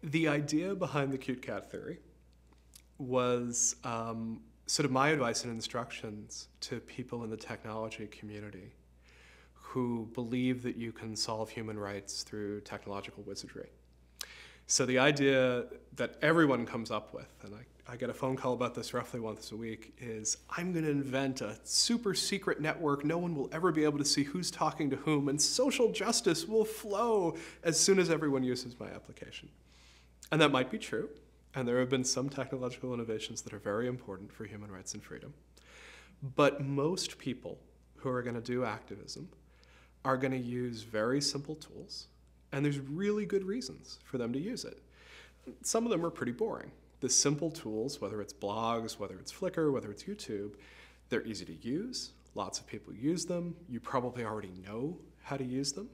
The idea behind the cute cat theory was sort of my advice and instructions to people in the technology community who believe that you can solve human rights through technological wizardry. So the idea that everyone comes up with, and I get a phone call about this roughly once a week, is I'm going to invent a super secret network. No one will ever be able to see who's talking to whom, and social justice will flow as soon as everyone uses my application. And that might be true, and there have been some technological innovations that are very important for human rights and freedom. But most people who are going to do activism are going to use very simple tools, and there's really good reasons for them to use it. Some of them are pretty boring. The simple tools, whether it's blogs, whether it's Flickr, whether it's YouTube, they're easy to use. Lots of people use them. You probably already know how to use them.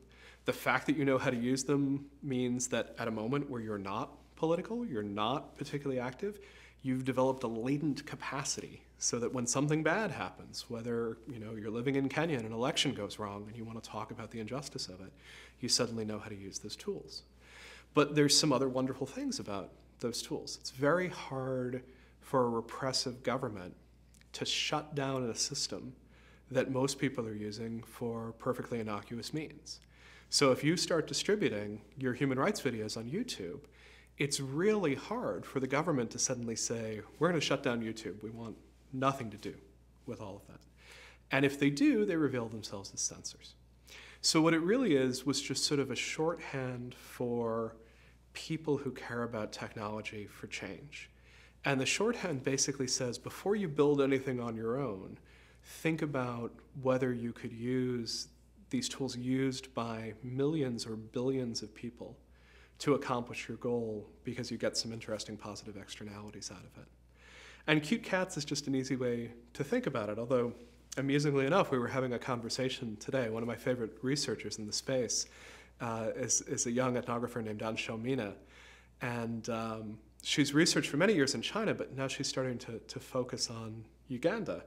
The fact that you know how to use them means that at a moment where you're not political, you're not particularly active, you've developed a latent capacity so that when something bad happens, whether you're living in Kenya and an election goes wrong and you want to talk about the injustice of it, you suddenly know how to use those tools. But there's some other wonderful things about those tools. It's very hard for a repressive government to shut down a system that most people are using for perfectly innocuous means. So if you start distributing your human rights videos on YouTube, it's really hard for the government to suddenly say, we're going to shut down YouTube. We want nothing to do with all of that. And if they do, they reveal themselves as censors. So what it really is was just sort of a shorthand for people who care about technology for change. And the shorthand basically says, before you build anything on your own, think about whether you could use these tools used by millions or billions of people to accomplish your goal because you get some interesting positive externalities out of it. And cute cats is just an easy way to think about it, although amusingly enough, we were having a conversation today. One of my favorite researchers in the space is a young ethnographer named Anshel Mina, and she's researched for many years in China, but now she's starting to focus on Uganda.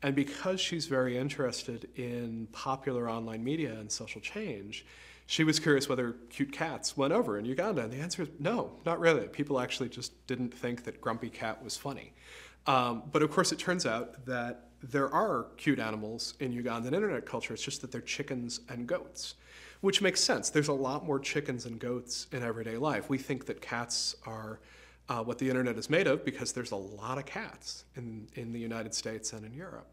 And because she's very interested in popular online media and social change, she was curious whether cute cats went over in Uganda, and the answer is no, not really. People actually just didn't think that Grumpy Cat was funny. But of course, it turns out that there are cute animals in Ugandan internet culture. It's just that they're chickens and goats, which makes sense. There's a lot more chickens and goats in everyday life. We think that cats are what the internet is made of because there's a lot of cats in the United States and in Europe.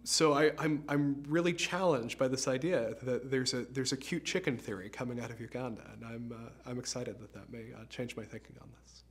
So I'm really challenged by this idea that there's a cute chicken theory coming out of Uganda, and I'm excited that may change my thinking on this.